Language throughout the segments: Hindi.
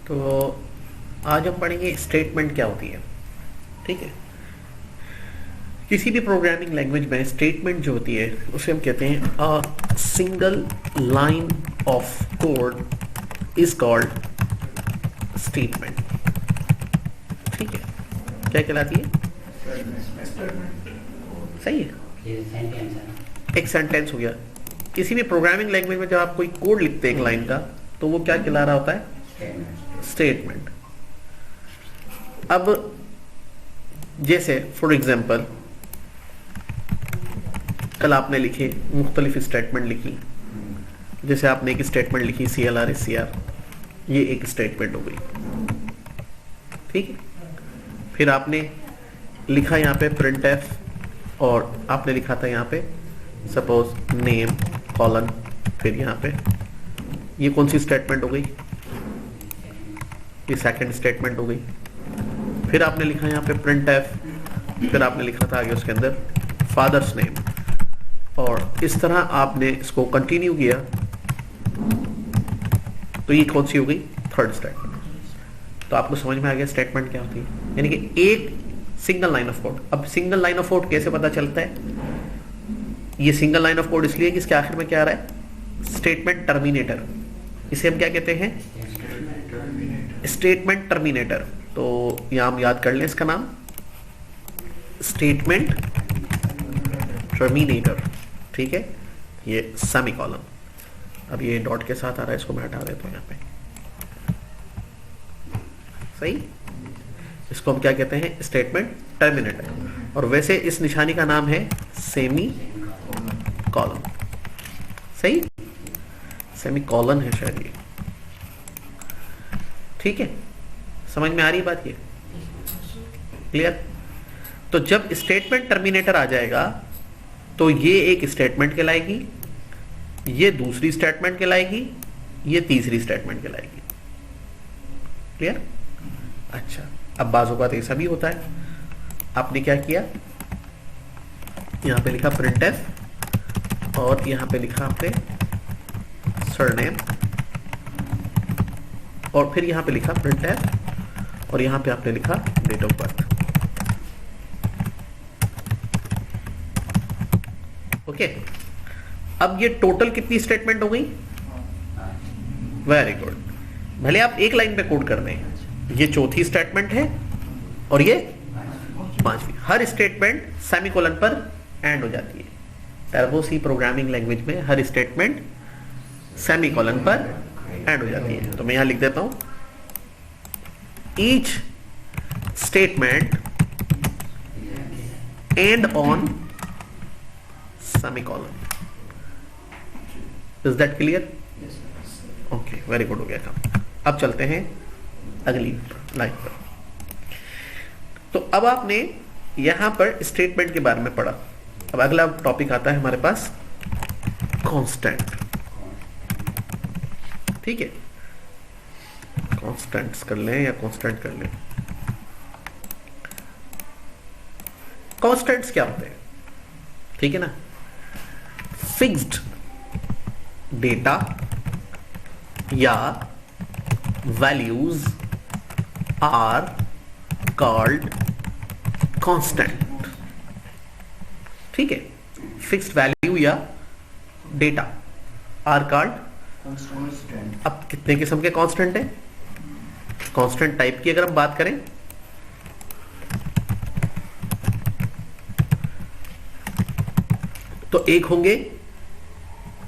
तो आज हम पढ़ेंगे स्टेटमेंट क्या होती है। ठीक है, किसी भी प्रोग्रामिंग लैंग्वेज में स्टेटमेंट जो होती है उसे हम कहते हैं a single line of code is called statement. ठीक है, क्या कहलाती है? सही है, एक सेंटेंस हो गया। किसी भी प्रोग्रामिंग लैंग्वेज में जब आप कोई कोड लिखते हैं एक लाइन का, तो वो क्या कहला रहा होता है? स्टेटमेंट। अब जैसे फॉर एग्जांपल कल आपने लिखे मुख्तलिफ स्टेटमेंट लिखी, जैसे आपने एक स्टेटमेंट लिखी CLR SCR, ये एक स्टेटमेंट हो गई। ठीक है, फिर आपने लिखा यहाँ पे printf, और आपने लिखा था यहाँ पे सपोज नेम कॉलन, फिर यहाँ पे ये कौन सी स्टेटमेंट हो गई? ये सेकंड स्टेटमेंट हो गई। फिर आपने लिखा यहाँ पे printf, फिर आपने लिखा था आगे उसके अंदर फादर्स नेम, और इस तरह आपने इसको कंटिन्यू किया, तो ये कौन सी हो गई? Third statement. तो आपको समझ में आ गया स्टेटमेंट क्या होती है, यानी कि एक सिंगल लाइन ऑफ कोड। अब सिंगल लाइन ऑफ कोड कैसे पता चलता है? ये सिंगल लाइन ऑफ कोड इसलिए कि इसके आखिर में क्या आ रहा है? Statement terminator. इसे हम क्या कहते हैं? Statement terminator. तो यहां हम याद कर लें इसका नाम, स्टेटमेंट टर्मिनेटर। ठीक है, ये सेमीकोलन। अब ये डॉट के साथ आ रहा है, इसको मैं हटा देता हूं यहाँ पे। सही, इसको हम क्या कहते हैं? Statement terminator. और वैसे इस निशानी का नाम है सेमी कॉलन। सही, सेमी कॉलन है शायद ये। ठीक है, समझ में आ रही बात? ये क्लियर? तो जब स्टेटमेंट टर्मिनेटर आ जाएगा तो ये एक स्टेटमेंट कहलाएगी, ये दूसरी स्टेटमेंट कहलाएगी, ये तीसरी स्टेटमेंट कहलाएगी। क्लियर? अच्छा, अब बाजू बात ऐसा भी होता है, आपने क्या किया, यहां पे लिखा printf और यहां पे लिखा आपने सरनेम, और फिर यहां पे लिखा printf और यहां पे आपने लिखा डेट ऑफ बर्थ। ओके, अब ये टोटल कितनी स्टेटमेंट हो गई? Very good. भले आप एक लाइन पे कोड कर रहे हैं, ये चौथी स्टेटमेंट है और ये पांचवी। हर स्टेटमेंट सेमीकोलन पर एंड हो जाती है। टर्बो सी प्रोग्रामिंग लैंग्वेज में हर स्टेटमेंट सेमीकोलन पर एंड हो जाती है। तो मैं यहां लिख देता हूं, each statement and on semicolon. Is that clear? Okay, very good, हो गया काम। अब चलते हैं अगली लाइन पर। तो अब आपने यहां पर स्टेटमेंट के बारे में पढ़ा। अब अगला टॉपिक आता है हमारे पास कांस्टेंट। ठीक है, कांस्टेंट्स कर लें या कांस्टेंट कर लें। कांस्टेंट्स क्या होते हैं? ठीक है ना, फिक्स्ड डेटा या वैल्यूज आर कॉल्ड कांस्टेंट। ठीक है, फिक्स्ड वैल्यू या डेटा आर कॉल्ड कांस्टेंट। अब कितने किस्म के कांस्टेंट हैं? कांस्टेंट टाइप की अगर हम बात करें, तो एक होंगे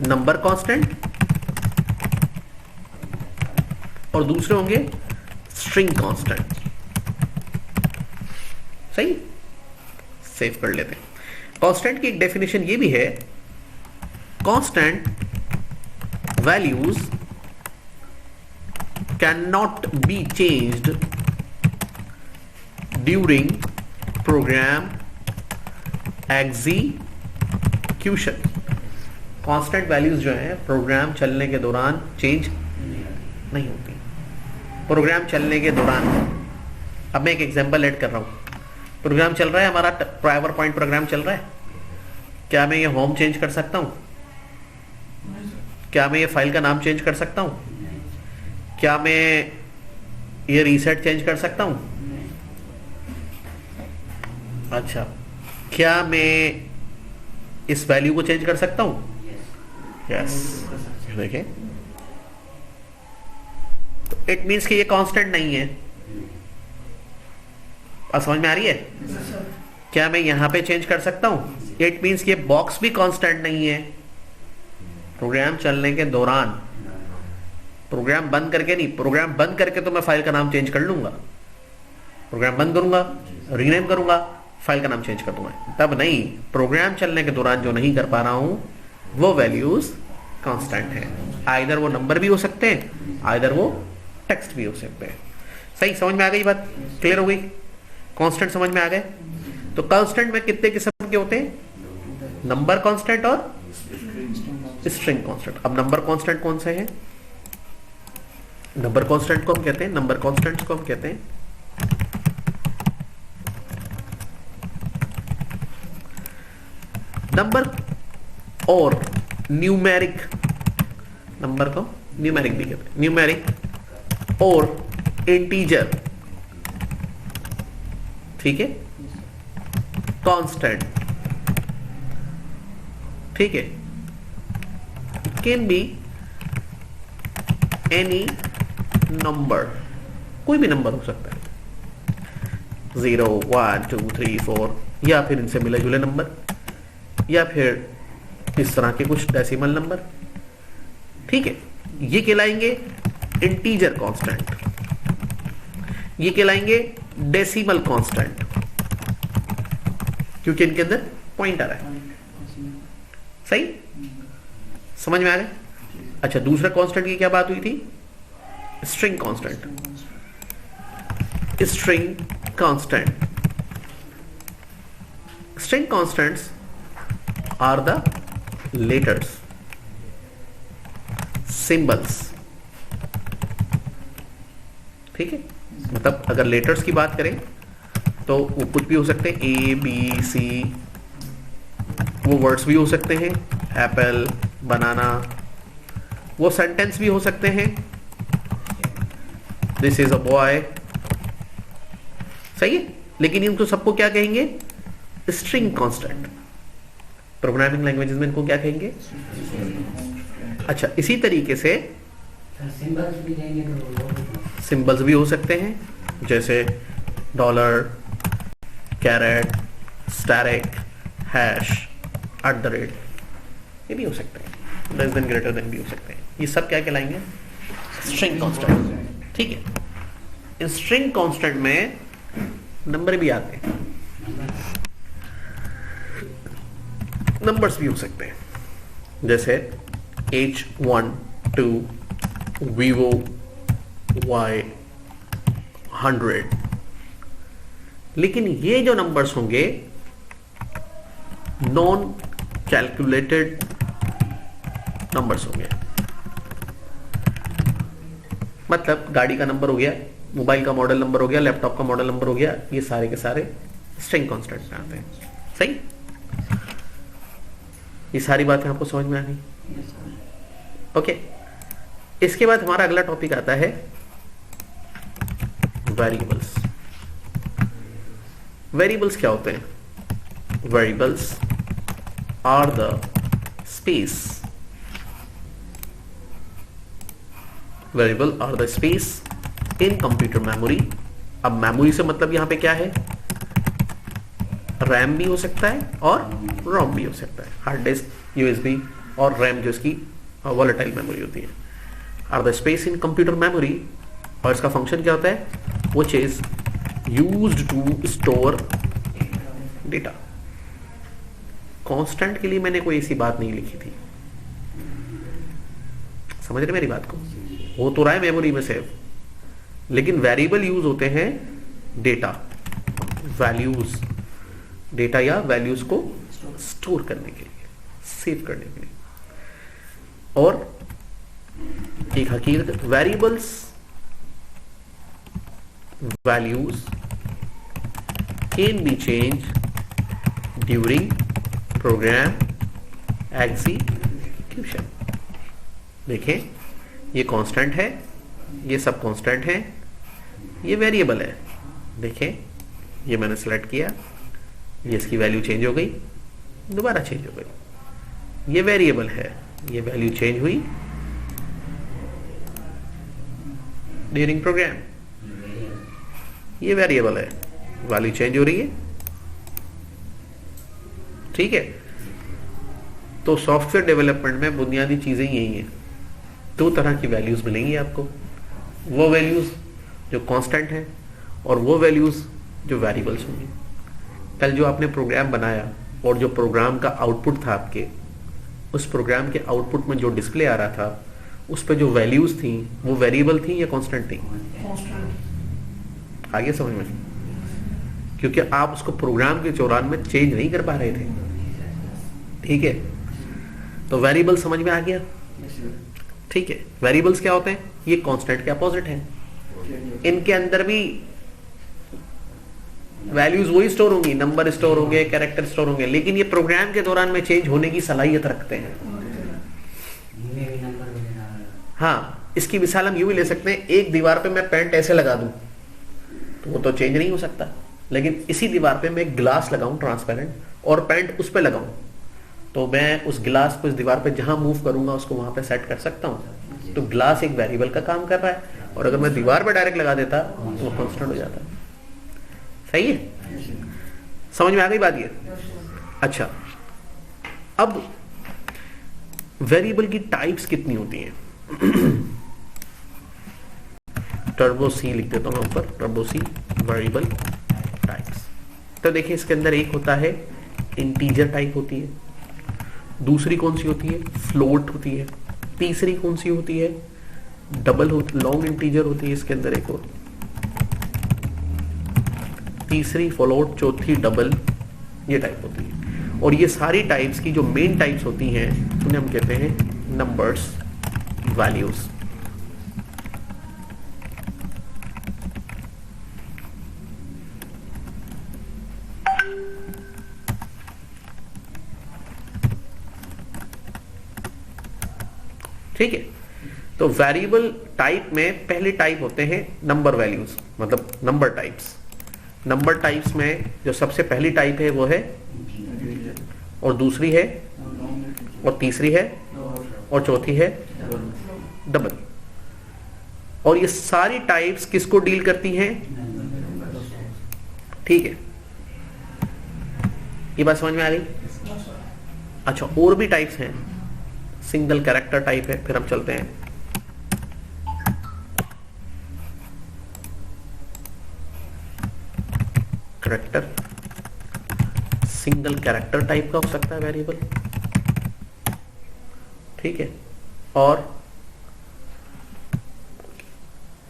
नंबर कांस्टेंट और दूसरे होंगे स्ट्रिंग कांस्टेंट। सही, सेव कर लेते हैं। कांस्टेंट की एक डेफिनेशन ये भी है, constant values can not be changed during program execution. Constant values जो है प्रोग्राम चलने के दौरान चेंज नहीं होती। प्रोग्राम चलने के दौरान, अब मैं एक एग्जांपल ऐड कर रहा हूं। प्रोग्राम चल रहा है हमारा, पावर पॉइंट प्रोग्राम चल रहा है, क्या मैं ये होम चेंज कर सकता हूं? क्या मैं ये फाइल का नाम चेंज कर सकता हूं? क्या मैं ये रीसेट चेंज कर सकता हूं? अच्छा, क्या मैं इस वैल्यू को चेंज कर सकता हूं? यस। देखें, तो इट मीन्स कि ये कांस्टेंट नहीं है। अब समझ में आ रही है? क्या मैं यहां पे चेंज कर सकता हूं? इट मीन्स ये बॉक्स भी कांस्टेंट नहीं है। प्रोग्राम चलने के दौरान, प्रोग्राम बंद करके नहीं, प्रोग्राम बंद करके तो मैं फाइल का नाम चेंज कर लूंगा। प्रोग्राम बंद करूंगा, रीनेम करूंगा, फाइल का नाम चेंज कर दूंगा। तब नहीं, प्रोग्राम चलने के दौरान जो नहीं कर पा रहा हूं वो वैल्यूज कांस्टेंट है। आइदर वो नंबर भी हो सकते हैं, आइदर वो टेक्स्ट भी हो सकते हैं। सही समझ में आ गई बात? क्लियर हो गई? कांस्टेंट समझ में आ गए? तो कांस्टेंट में कितने किस्म के होते हैं? नंबर कांस्टेंट और स्ट्रिंग कांस्टेंट। अब नंबर कांस्टेंट कौन से हैं? नंबर कांस्टेंट को हम कहते हैं, नंबर कांस्टेंट को हम कहते हैं नंबर और न्यूमेरिक। नंबर को न्यूमेरिक भी कहते हैं, न्यूमेरिक और इंटीजर। ठीक है, कांस्टेंट। ठीक है, कैन बी एनी नंबर, कोई भी नंबर हो सकता है, 0 1 2 3 4, या फिर इनसे मिले जुले नंबर, या फिर इस तरह के कुछ डेसिमल नंबर। ठीक है, ये कहलाएंगे इंटीजर कांस्टेंट, ये कहलाएंगे डेसिमल कांस्टेंट, क्योंकि इनके अंदर पॉइंटर है। सही समझ में आ गया? अच्छा, दूसरा कांस्टेंट की क्या बात हुई थी? String constant. String constant, string constants are the letters, symbols. ठीक है, मतलब अगर लेटर्स की बात करें तो वो कुछ भी हो सकते हैं, ए बी सी, वो वर्ड्स भी हो सकते हैं, एप्पल, बनाना, वो सेंटेंस भी हो सकते हैं, दिस इज अ बॉय। सही है, लेकिन इनको सबको क्या कहेंगे? String constant. प्रोग्रामिंग लैंग्वेजेस में इनको क्या कहेंगे? अच्छा, इसी तरीके से सिंबल्स भी हो सकते हैं, जैसे डॉलर, कैरेट, स्टैरिक, हैश, @ ये भी हो सकते हैं, लेस देन ग्रेटर देन भी हो सकते हैं। ये सब क्या कहलाएंगे? String constant. ठीक है, इन स्ट्रिंग कांस्टेंट में नंबर भी आते हैं, नंबर्स भी हो सकते हैं, जैसे H1 2 Vivo Y 100। लेकिन ये जो नंबर्स होंगे नॉन कैलकुलेटेड नंबर्स होंगे। मतलब गाड़ी का नंबर हो गया, मोबाइल का मॉडल नंबर हो गया, लैपटॉप का मॉडल नंबर हो गया, ये सारे के सारे स्ट्रिंग कांस्टेंट में आते हैं। सही, ये सारी बातें आपको समझ में आ गई? ओके, इसके बाद हमारा अगला टॉपिक आता है वेरिएबल्स। वेरिएबल्स क्या होते हैं? Variables are the space, variable are the space in computer memory. अब मेमोरी से मतलब यहां पे क्या है? रैम भी हो सकता है और रोम भी हो सकता है, हार्ड डिस्क, यूएसबी, और रैम जो इसकी वॉलेटाइल मेमोरी होती है। Are the space in computer memory, और इसका फंक्शन क्या होता है? Which is used to store data. Constant के लिए मैंने कोई ऐसी बात नहीं लिखी थी, समझ रहे मेरी बात को? हो तो रहा है मेमोरी में सेव, लेकिन वेरिएबल यूज होते हैं डेटा, वैल्यूज, डेटा या वैल्यूज को स्टोर करने के लिए, सेव करने के लिए। और एक हकीकत, variables values can be change during program execution. देखें, ये कांस्टेंट है, ये सब कांस्टेंट है, ये वेरिएबल है, देखें ये मैंने सेलेक्ट किया, ये इसकी वैल्यू चेंज हो गई, दोबारा चेंज हो गई। ये वेरिएबल है, ये वैल्यू चेंज हुई ड्यूरिंग प्रोग्राम। ये वेरिएबल है, वैल्यू चेंज हो रही है, ठीक है। तो सॉफ्टवेयर डेवलपमेंट में बुनियादी चीजें यही हैं। दो तरह की वैल्यूज मिलेंगी आपको, वो वैल्यूज जो कांस्टेंट हैं और वो वैल्यूज जो वेरिएबल्स होंगी। कल जो आपने प्रोग्राम बनाया और जो प्रोग्राम का आउटपुट था आपके, उस प्रोग्राम के आउटपुट में जो डिस्प्ले आ रहा था उस पे जो वैल्यूज थी वो वेरिएबल थी या कांस्टेंट थी? आगे समझ में, क्योंकि आप उसको प्रोग्राम के दौरान में चेंज नहीं कर पा रहे थे, ठीक है। तो वेरिएबल समझ में आ गया, ठीक है। वेरिएबल्स क्या होते हैं? ये कांस्टेंट के अपोजिट है। इनके अंदर भी वैल्यूज वही स्टोर होंगी, नंबर स्टोर होंगे, कैरेक्टर स्टोर होंगे, लेकिन ये प्रोग्राम के दौरान में चेंज होने की सलाहियत रखते हैं। हाँ, इसकी मिसाल हम यूं भी ले सकते हैं, एक दीवार पे मैं पेंट ऐसे लगा दूं तो वो तो चेंज नहीं हो सकता, लेकिन इसी दीवार पे मैं एक ग्लास लगाऊं ट्रांसपेरेंट और पेंट उस पे लगाऊं तो मैं उस ग्लास को इस दीवार पे जहां मूव करूंगा उसको वहां पे सेट कर सकता हूं। तो ग्लास एक वेरिएबल का काम कर रहा है, और अगर मैं दीवार पे डायरेक्ट लगा देता तो वो कांस्टेंट हो जाता। सही है, समझ में आ गई बात ये? अच्छा, अब वेरिएबल की टाइप्स कितनी होती हैं? टर्बो सी लिख देता हूं ऊपर, टर्बो सी वेरिएबल टाइप्स। तो देखिए इसके अंदर एक होता है इंटीजर टाइप होती है, दूसरी कौन सी होती है? फ्लोट होती है, तीसरी कौन सी होती है? डबल लॉन्ग इंटीजर होती है इसके अंदर एक और, तीसरी फ्लोट, चौथी डबल, ये टाइप होती है। और ये सारी टाइप्स की जो मेन टाइप्स होती हैं उन्हें हम कहते हैं नंबर्स, वैल्यूज। ठीक है, तो वेरिएबल टाइप में पहले टाइप होते हैं नंबर वैल्यूज, मतलब नंबर टाइप्स। नंबर टाइप्स में जो सबसे पहली टाइप है वो है, और दूसरी है, और तीसरी है, और चौथी है डबल। और ये सारी टाइप्स किसको डील करती हैं? ठीक है, ये बात समझ में आ गई? अच्छा, और भी टाइप्स हैं। सिंगल कैरेक्टर टाइप है, फिर हम चलते हैं। कैरेक्टर, सिंगल कैरेक्टर टाइप का हो सकता है वेरिएबल, ठीक है। और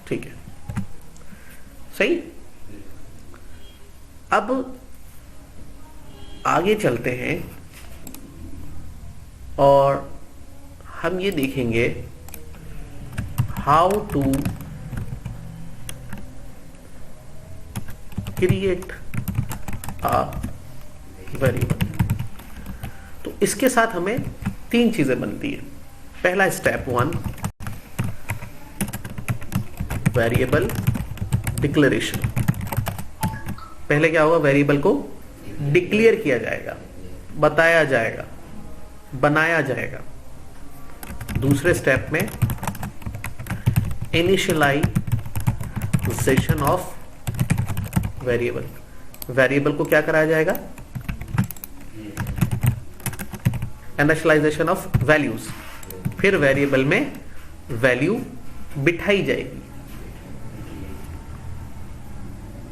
ठीक है, सही। अब आगे चलते हैं और हम ये देखेंगे how to create a variable. तो इसके साथ हमें तीन चीजें बनती है। पहला स्टेप 1, वेरिएबल डिक्लेरेशन। पहले क्या होगा? वेरिएबल को डिक्लेयर किया जाएगा, बताया जाएगा, बनाया जाएगा। दूसरे स्टेप में इनिशियलाइजेशन ऑफ वेरिएबल। वेरिएबल को क्या कराया जाएगा? Initialization of values. फिर वेरिएबल में वैल्यू बिठाई जाएगी,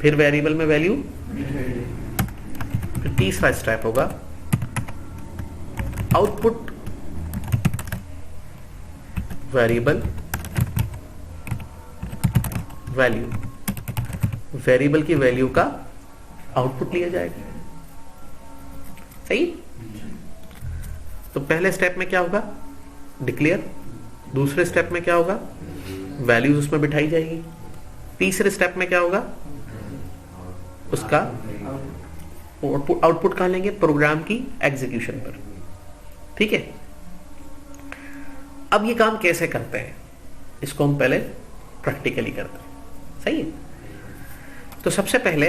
फिर वेरिएबल में वैल्यू। फिर तीसरा स्टेप होगा आउटपुट वेरिएबल वैल्यू। वेरिएबल की वैल्यू का आउटपुट लिया जाएगा। सही। तो पहले स्टेप में क्या होगा? डिक्लेयर। दूसरे स्टेप में क्या होगा? वैल्यूज उसमें बिठाई जाएगी। तीसरे स्टेप में क्या होगा? उसका आउटपुट कहां लेंगे? प्रोग्राम की एग्जीक्यूशन पर। ठीक है। अब ये काम कैसे करते हैं इसको हम पहले प्रैक्टिकली करते हैं। सही है। तो सबसे पहले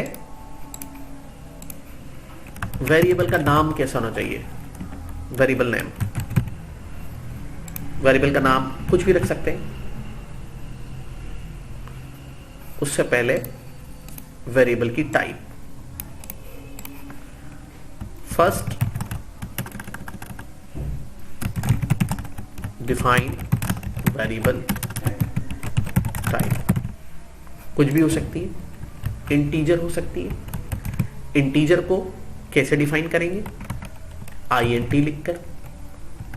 वेरिएबल का नाम कैसा होना चाहिए? Variable name. वेरिएबल का नाम कुछ भी रख सकते हैं। उससे पहले वेरिएबल की type. First define variable type. कुछ भी हो सकती है, इंटीजर हो सकती है। इंटीजर को कैसे डिफाइन करेंगे? INT लिखकर।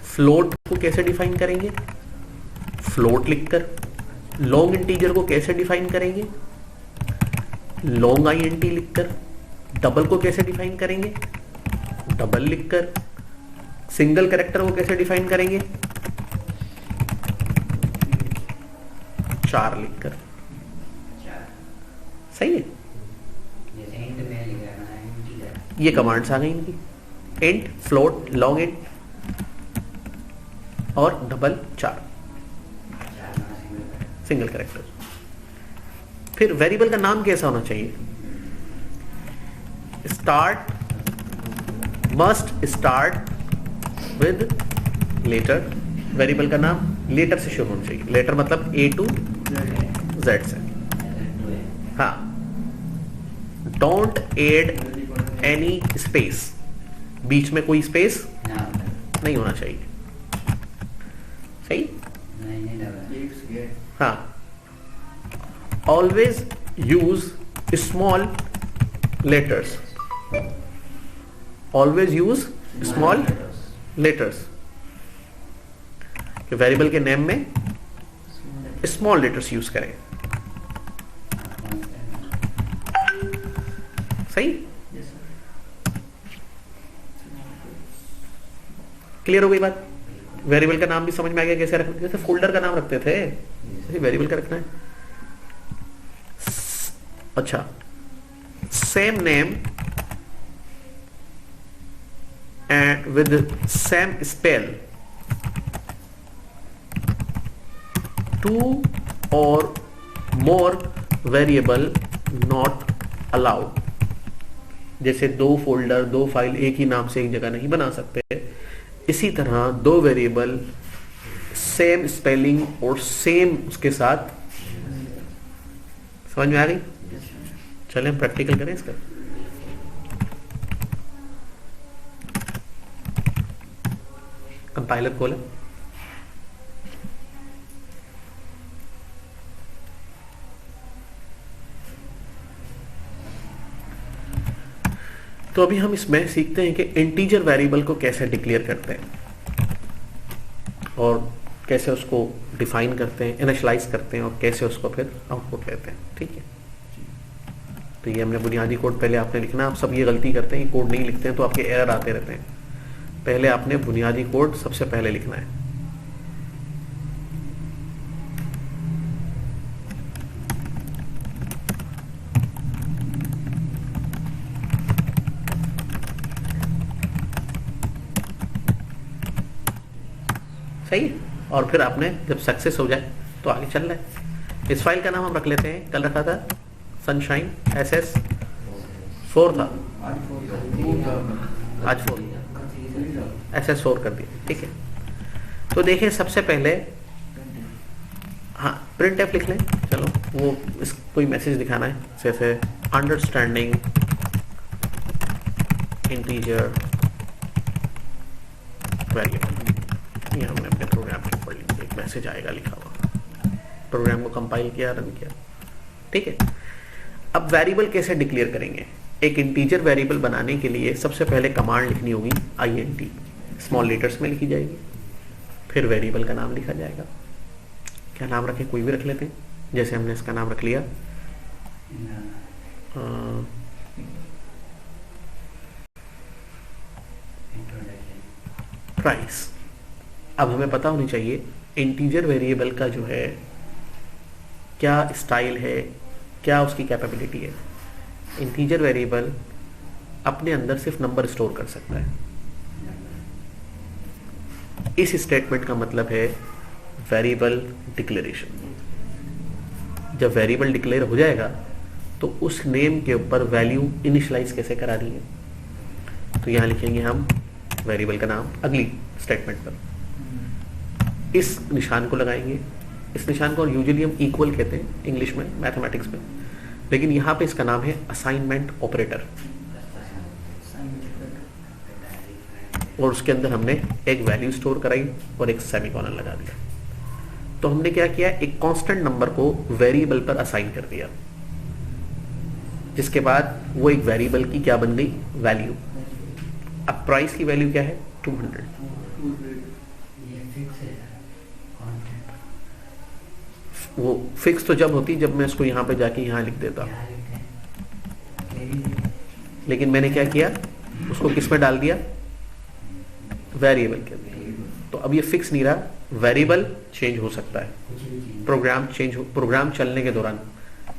फ्लोट को कैसे डिफाइन करेंगे? फ्लोट लिखकर। लॉन्ग इंटीजर को कैसे डिफाइन करेंगे? लॉन्ग INT लिखकर। डबल को कैसे डिफाइन करेंगे? डबल लिखकर। सिंगल कैरेक्टर को कैसे डिफाइन करेंगे? 4 लिखकर। सही है। ये कमांड्स आ गई इनकी, इंट, फ्लोट, लॉन्ग इंट और डबल 4 सिंगल कैरेक्टर। फिर वेरिएबल का नाम कैसा होना चाहिए? Must start with letter. Variable का नाम लेटर से शुरू होना चाहिए। लेटर मतलब A to Z से। हाँ, डोंट एड एनी स्पेस। बीच में कोई स्पेस नहीं होना चाहिए। सही। हाँ, always use small letters. Always use small letters. Variable के नेम में स्मॉल लेटर्स यूज करें। सही। क्लियर हो गई बात? वेरिएबल का नाम भी समझ में आ गया कैसे रखना? जैसे फोल्डर का नाम रखते थे, जैसे वेरिएबल का रखना है। अच्छा, same name and with same spell. 2 और मोर वेरिएबल नॉट अलाउड। जैसे 2 फोल्डर, 2 फाइल एक ही नाम से एक जगह नहीं बना सकते, इसी तरह 2 वेरिएबल सेम स्पेलिंग और सेम उसके साथ। समझ में आ गई? चलें प्रैक्टिकल करें इसका। कंपाइलर खोलें। तो अभी हम इसमें सीखते हैं कि इंटीजर वेरिएबल को कैसे डिक्लेयर करते हैं और कैसे उसको डिफाइन करते हैं, इनिशियलाइज करते हैं और कैसे उसको फिर आउटपुट लेते हैं। ठीक है, तो ये हमने बुनियादी कोड पहले आपने लिखना। आप सब ये गलती करते हैं, कोड नहीं लिखते हैं तो आपके एरर आते रहते हैं। पहले आपने बुनियादी कोड सबसे पहले लिखना है। सही है। और फिर आपने जब सक्सेस हो जाए तो आगे चल रहा है। इस फाइल का नाम हम रख लेते हैं, कल रखा था सनशाइन SS4 था, आज 4 SS4 कर दिया। ठीक है, तो देखें सबसे पहले, हाँ प्रिंट एफ लिख लें। चलो वो इस कोई मैसेज दिखाना है, जैसे अंडरस्टैंडिंग इंटीजर वेरिएबल। ये हमने अपने प्रोग्राम में पढ़ लिया, एक मैसेज आएगा लिखा हुआ। प्रोग्राम को कंपाइल किया, रन किया। ठीक है, अब वेरिएबल कैसे डिक्लेयर करेंगे? एक इंटीजर वेरिएबल बनाने के लिए सबसे पहले कमांड लिखनी होगी INT, स्मॉल लेटर्स में लिखी जाएगी। फिर वेरिएबल का नाम लिखा जाएगा। क्या नाम रखें? कोई भी रख लेते हैं, जैसे हमने इसका नाम रख लिया प्राइस। अब हमें पता होनी चाहिए इंटीजर वेरिएबल का जो है क्या स्टाइल है, क्या उसकी कैपेबिलिटी है। इंटीजर वेरिएबल अपने अंदर सिर्फ नंबर स्टोर कर सकता है। इस स्टेटमेंट का मतलब है वेरिएबल डिक्लेरेशन। जब वेरिएबल डिक्लेयर हो जाएगा तो उस नेम के ऊपर वैल्यू इनिशियलाइज कैसे करानी है, तो यहाँ लिखेंगे हम वेरिएबल का नाम अगली स्टेटमेंट पर, इस निशान को लगाएंगे। इस निशान को यूजुअली हम इक्वल कहते हैं इंग्लिश में, मैथमेटिक्स में, लेकिन यहाँ पे इसका नाम है असाइनमेंट ऑपरेटर। और उसके अंदर हमने एक वैल्यू स्टोर कराई और एक सेमीकोलन लगा दिया। तो हमने क्या किया, एक कांस्टेंट नंबर को वेरिएबल पर असाइन कर दिया, जिसके बाद वो एक वेरिएबल की क्या बन गई, वैल्यू। अब प्राइस की वैल्यू क्या है, 200। वो फिक्स तो जब होती जब मैं इसको यहाँ पे जाके यहाँ लिख देता, लेकिन मैंने क्या किया, उसको किस में डाल दिया, वेरिएबल के अंदर। तो अब ये फिक्स नहीं रहा, वेरिएबल चेंज हो सकता है, प्रोग्राम चलने के दौरान,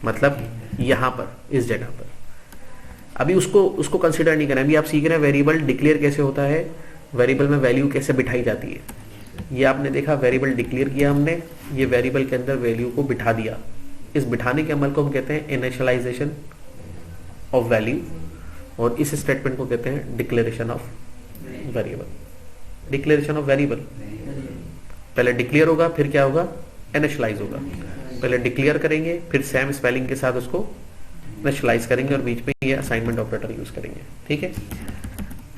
मतलब यहाँ पर इस जगह पर। अभी उसको कंसिडर नहीं करना। अभी आप सीख रहे हैं वेरिएबल डिक्लेयर कैसे होता है, वेरिएबल में वैल्यू कैसे बिठाई जाती है। ये आपने देखा, वेरिएबल डिक्लेयर किया हमने, ये वेरिएबल के अंदर वैल्यू को बिठा दिया। इस बिठाने के अमल को हम कहते हैं इनिशियलाइजेशन ऑफ वैल्यू, और इस स्टेटमेंट को कहते हैं declaration of variable. Declaration of variable, पहले डिक्लेयर होगा, फिर क्या होगा, इनिशियलाइज होगा। पहले डिक्लेयर करेंगे, फिर सेम स्पेलिंग के साथ उसको इनिशियलाइज करेंगे, और बीच में ये असाइनमेंट ऑपरेटर यूज करेंगे। ठीक है,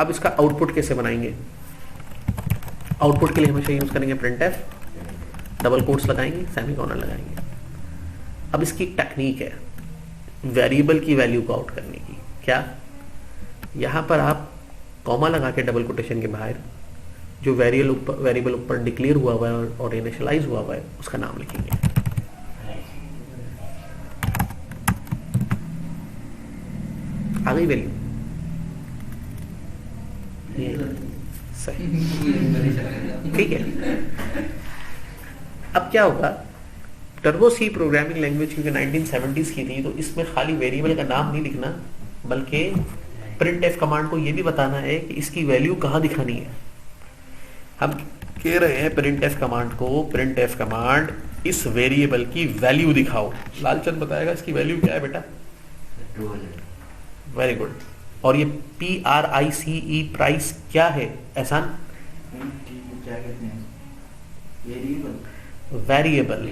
अब इसका आउटपुट कैसे बनाएंगे। आउटपुट के लिए हमेशा यूज करेंगे printf, डबल कोट्स लगाएंगे, सेमीकोलन लगाएंगे। अब इसकी टेक्निक है वेरिएबल की वैल्यू को आउट करने की। क्या, यहां पर आप कॉमा लगा के डबल कोटेशन के बाहर जो वेरिएबल ऊपर डिक्लेयर हुआ है और इनिशियलाइज हुआ है उसका नाम लिखेंगे। आ गई वैल्यू, सही, ठीक है। अब क्या होगा, टर्बो सी प्रोग्रामिंग लैंग्वेज क्योंकि 1970s की थी, तो इसमें खाली वेरिएबल का नाम नहीं लिखना, बल्कि printf कमांड को ये भी बताना है कि इसकी वैल्यू कहाँ दिखानी है। हम कह रहे हैं printf कमांड को, printf कमांड इस वेरिएबल की वैल्यू दिखाओ। लालचंद बताएगा इसकी वैल्यू क्या है बेटा, वेरी गुड। और ये PRICE प्राइस क्या है, एहसान, वेरिएबल।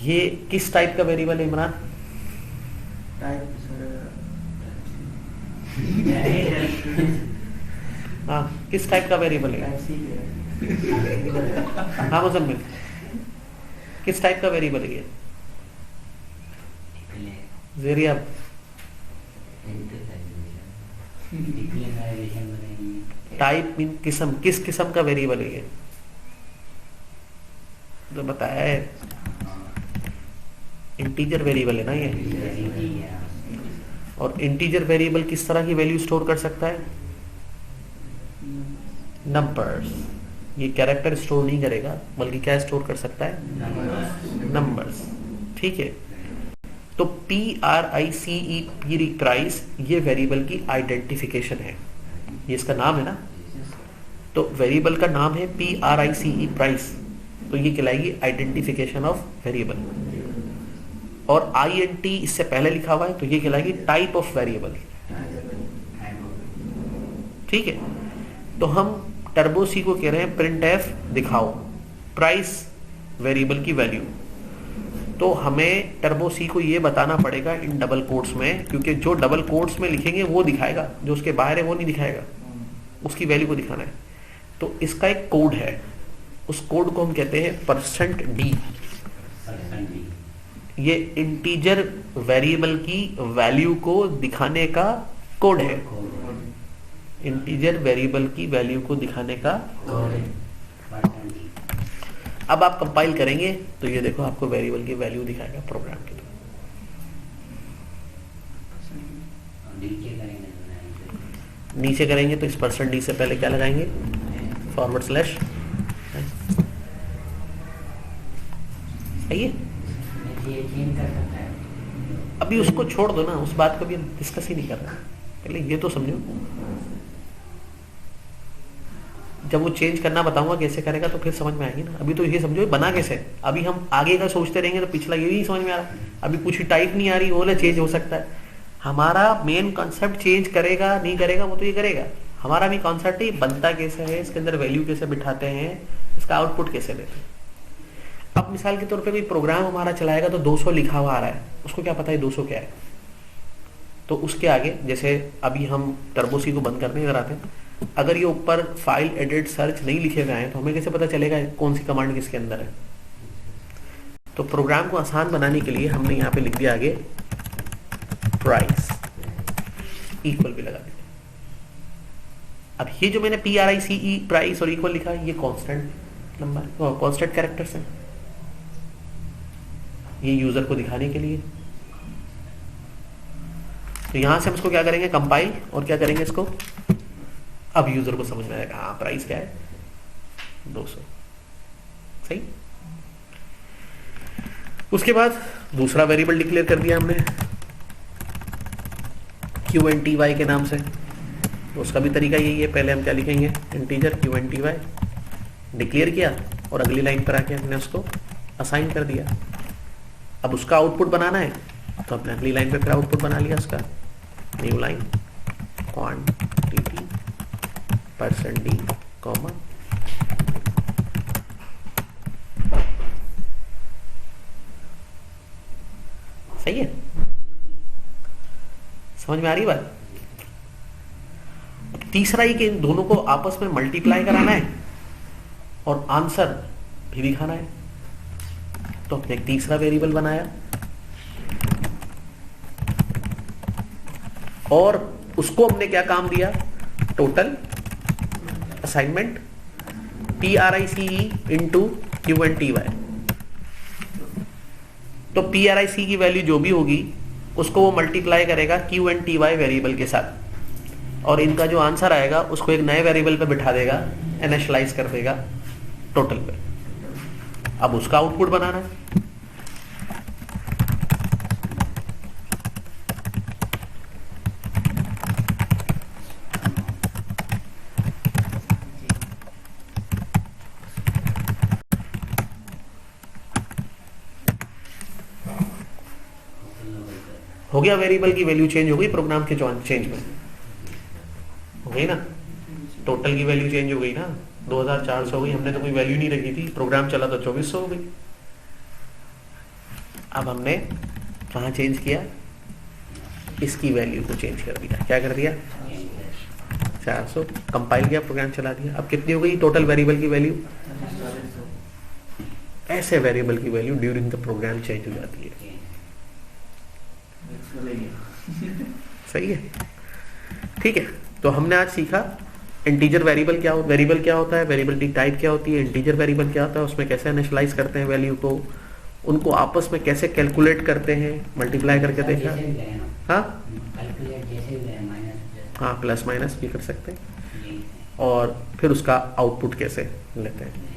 ये किस टाइप का वेरिएबल है इमरान, हाँ किस टाइप का वेरिएबल है, हाँ मुजम्मिल, किस टाइप का वेरिएबल है ये, जेरिया, टाइप मीन किस्म, किस किस्म का वेरिएबल है ये, तो बताया है इंटीजर वेरिएबल है ना ये। और इंटीजर वेरिएबल किस तरह की वैल्यू स्टोर कर सकता है, नंबर्स। ये कैरेक्टर स्टोर नहीं करेगा, बल्कि क्या स्टोर कर सकता है, नंबर्स। ठीक है, तो PRICE प्राइस ये वेरिएबल की आइडेंटिफिकेशन है, ये इसका नाम है ना। तो वेरिएबल का नाम है PRICE प्राइस, तो ये कहलाएगी आइडेंटिफिकेशन ऑफ वेरिएबल। और INT इससे पहले लिखा हुआ है, तो ये कहलाएगी टाइप ऑफ वेरिएबल। ठीक है, तो हम टर्बो सी को कह रहे हैं printf दिखाओ प्राइस वेरिएबल की वैल्यू। तो हमें टर्बो सी को ये बताना पड़ेगा इन डबल कोट्स में, क्योंकि जो डबल कोट्स में लिखेंगे वो दिखाएगा, जो उसके बाहर है वो नहीं दिखाएगा, उसकी वैल्यू को दिखाना है। तो इसका एक कोड है, उस कोड को हम कहते हैं %d। ये इंटीजर वेरिएबल की वैल्यू को दिखाने का कोड है, इंटीजर वेरिएबल की वैल्यू को दिखाने का कोड है। अब आप कंपाइल करेंगे तो ये देखो आपको वेरिएबल की वैल्यू दिखाएगा प्रोग्राम के थ्रू। नीचे करेंगे तो इस %d से पहले क्या लगाएंगे, /। सही है, अभी उसको छोड़ दो ना, उस बात को भी डिस्कस ही नहीं कर रहे, पहले ये तो समझो। जब वो चेंज करना बताऊंगा कैसे करेगा तो फिर समझ में आएगी ना। अभी तो ये समझो बना कैसे, अभी हम आगे का सोचते रहेंगे तो पिछला ये भी समझ में आ रहा है। अभी कुछ टाइप नहीं आ रही, वो ना चेंज हो सकता है। हमारा मेन कॉन्सेप्ट चेंज करेगा नहीं करेगा वो तो ये करेगा, हमारा भी कॉन्सेप्ट है बनता कैसे है, इसके अंदर वैल्यू कैसे बिठाते हैं, इसका आउटपुट कैसे लेते हैं। अब मिसाल के तौर पे कोई प्रोग्राम हमारा चलाएगा तो 200 लिखा हुआ आ रहा है, उसको क्या पता है 200 क्या है, तो उसके आगे जैसे अभी हम टर्बोसी को बंद करने इधर आते हैं, अगर ये ऊपर फाइल एडिट सर्च नहीं लिखे हुए हैं तो हमें कैसे पता चलेगा कौन सी कमांड किसके अंदर है। तो प्रोग्राम को आसान बनाने के लिए हमने यहाँ पे लिख दिया आगे प्राइस इक्वल भी लगा दिया। अब ये जो मैंने PRICE प्राइस और इक्वल लिखा है ये कांस्टेंट नंबर कांस्टेंट कैरेक्टर्स हैं, ये यूजर को दिखाने के लिए। तो यहां से हम इसको क्या करेंगे कंपाइल और क्या करेंगे इसको, अब यूजर को समझ में आएगा हाँ प्राइस क्या है 200 सही। उसके बाद दूसरा वेरिएबल डिक्लेयर कर दिया हमने QNTY के नाम से, तो उसका भी तरीका यही है। पहले हम क्या लिखेंगे इंटीजर QNTY डिक्लेयर किया और अगली लाइन पर आके हमने उसको असाइन कर दिया। अब उसका आउटपुट बनाना है तो हमने अगली लाइन पे फिर आउटपुट बना लिया उसका, new line quantity %d comma सही है। समझ में आ रही बात। तीसरा ही कि इन दोनों को आपस में मल्टीप्लाई कराना है और आंसर भी दिखाना है, तो हमने एक तीसरा वेरिएबल बनाया और उसको हमने क्या काम दिया total assignment PRICE into QNTY। तो PRIC की वैल्यू जो भी होगी उसको वो मल्टीप्लाई करेगा QNTY वेरिएबल के साथ और इनका जो आंसर आएगा उसको एक नए वेरिएबल पे बिठा देगा, इनिशियलाइज कर देगा टोटल पे। अब उसका आउटपुट बनाना है। हो गया, वेरिएबल की वैल्यू चेंज हो गई प्रोग्राम के चेंज में हो गई ना, टोटल की वैल्यू चेंज हो गई ना 2400 हो गई। हमने तो कोई वैल्यू नहीं रखी थी, प्रोग्राम चला तो 2400 हो गई। अब हमने कहाँ चेंज किया, इसकी वैल्यू को चेंज कर दिया। क्या कर दिया 400, कंपाइल किया प्रोग्राम चला दिया। अब कितनी हो गई टोटल वेरिएबल की वैल्यू। ऐसे वेरिएबल की value during the program change हो जाती है। सही है, ठीक है। तो हमने आज सीखा इंटीजर वेरिएबल क्या होता है, वेरिएबल की टाइप क्या होती है, इंटीजर वेरिएबल क्या होता है, उसमें कैसे इनिशियलाइज करते हैं वैल्यू को, उनको आपस में कैसे कैलकुलेट करते हैं, मल्टीप्लाई करके देखा। हाँ प्लस माइनस भी कर सकते हैं और फिर उसका आउटपुट कैसे लेते हैं।